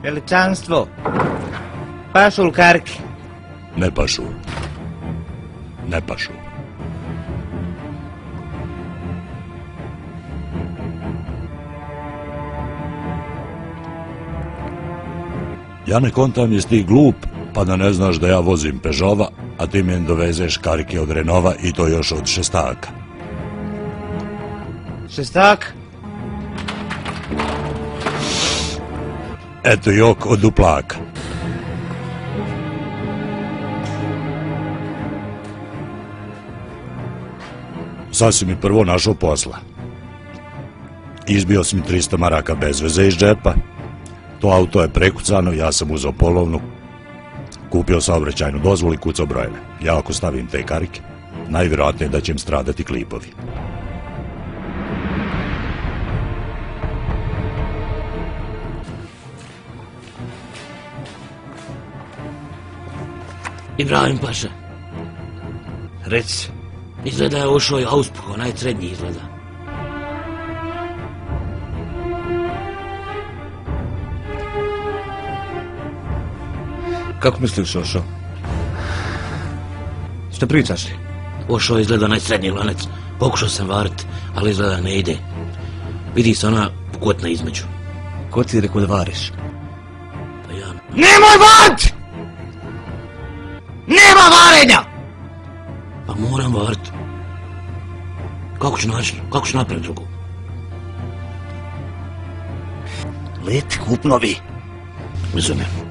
Veličanstvo, pašul karki. Ne pašu. Ne pašu. Ja ne kontam jesi ti glup, pa da ne znaš da ja vozim Pežova, a ti mi dovezeš karike od Renova i to još od šestaka. Šestak? Eto jok od duplaka. Sad si mi prvo našao posla. Izbio si mi 300 maraka bez veze iz džepa. To auto je prekucano, ja sam uzeo polovnu, kupio saobraćajnu dozvolu i kucao brojeve. Ja ako stavim te karike, najvjerojatnije da će im stradati klipovi. Ibrahim Paša. Reci. Izgleda je ušao i auspuh, onaj srednji izgleda. Kako misliš, Ošo? Što pričaš li? Ušao izgleda onaj srednji lanac. Pokušao sam varit, ali izgleda ne ide. Vidi se ona pukotna između. Ko ti je rekao da variš? Pa ja... Nemoj varit! Nema varenja! Pa moram varit. Kako ću napraviti drugo? Leti kupnovi. Razumijem.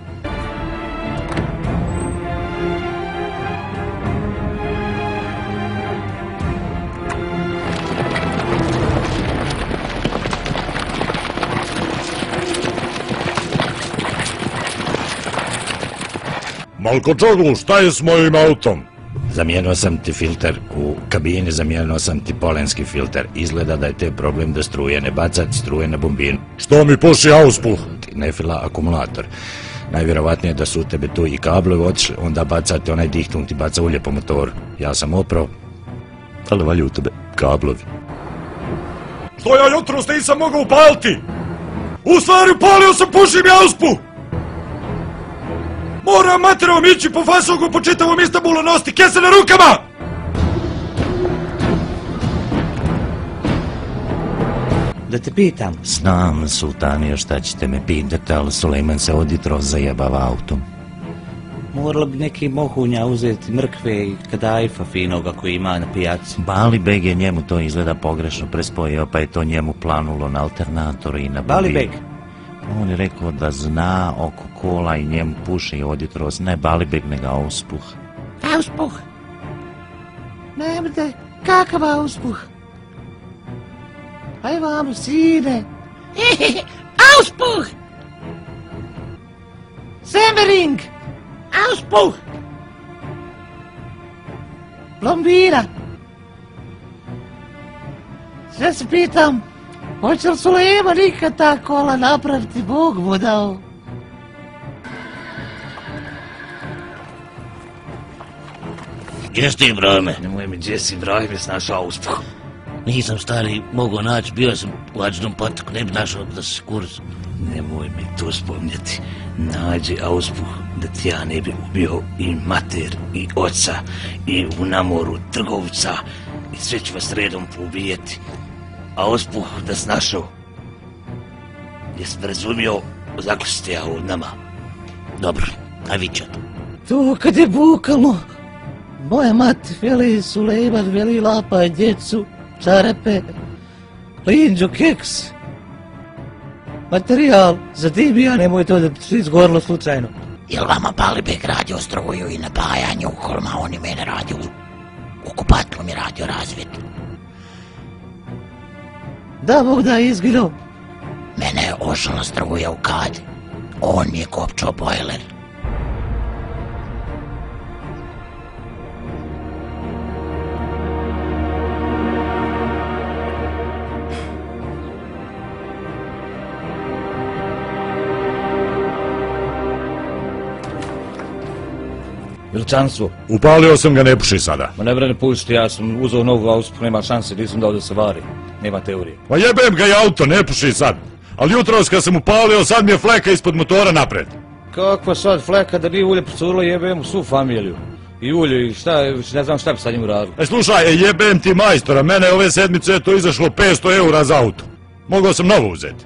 Malkočogu, šta je s mojim autom? Zamijenio sam ti filter u kabini, zamijenio sam ti polenski filter. Izgleda da je te problem da struje ne bacat, struje na bombinu. Što mi puši auspuh? Ne fila akumulator. Najvjerovatnije da su u tebe tu i kablovi otišli, onda bacate onaj dihtun ti baca ulje po motoru. Ja sam oprao, ali valju u tebe kablovi. Što ja jutros nisam mogao upaliti? U stvari upalio sam, pušim i auspuh! Moram materom ići po fasogu po čitavom Istanbulu nositi kese na rukama! Da te pitam. Znam, sultanio, šta ćete me pitati, ali Sulejman se oditro zajebava autom. Moralo bi neki mohunja uzeti mrkve i kadajfa finoga koji ima na pijaci. Balibeg je njemu to izgleda pogrešno prespojio, pa je to njemu planulo na alternatoru i na bombinu. Balibeg? On je rekao da zna oko kola i njemu puše i odjetros, ne Balibeg, nego auspuh. Auspuh? Ne bude, kakav auspuh? Aj vamo, sine. Auspuh! Semmering! Auspuh! Plombira! Sve se pitam, hoće li Sulejman nikad ta kola napraviti, Bog mu dao? Gdje si ti, Ibrahime? Nemoj mi, gdje si, Ibrahime, s naš auspuh? Nisam stari mogao naći, bio sam u Ađnom Pataku, ne bi našao da se kurz. Nemoj mi to spomnjeti. Nađi auspuh da ti ja ne bi ubio i mater, i oca, i u namoru trgovca, i sve ću vas redom poubijeti. Auspuh da si našao. Jesam razumio, odakle si te ja od nama. Dobro, a vi ćete. To kad je bukalo, moja mati veli Sulejman veli lapa djecu, čarape, linđo, keks. Materijal za dimija, nemoj to da se izgorilo slučajno. Jel vama Balibeg radio struju i napajanje u kolima, on i mene radio u kupatlu mi radio razvjet. Da, Bog da, izginuo. Mene je ošala struja u kad, on mi je kopčao bojler. Veličanstvo. Upalio sam ga, ne puši sada. Ma ne bre, ne pušti, ja sam uzeo novu auspuh, nema šanse, nisam dao da se vari. Nema teorije. Pa jebem ga i auto, ne puši sad. Ali jutros kad sam upalio, sad mi je fleka ispod motora napred. Kakva sad fleka da nije ulje procurilo, jebem u svu familiju. I ulje, i šta, ne znam šta bi sa njim uradili. Slušaj, jebem ti majstora, mene ove sedmice je to izašlo 500 € za auto. Mogao sam novo uzeti.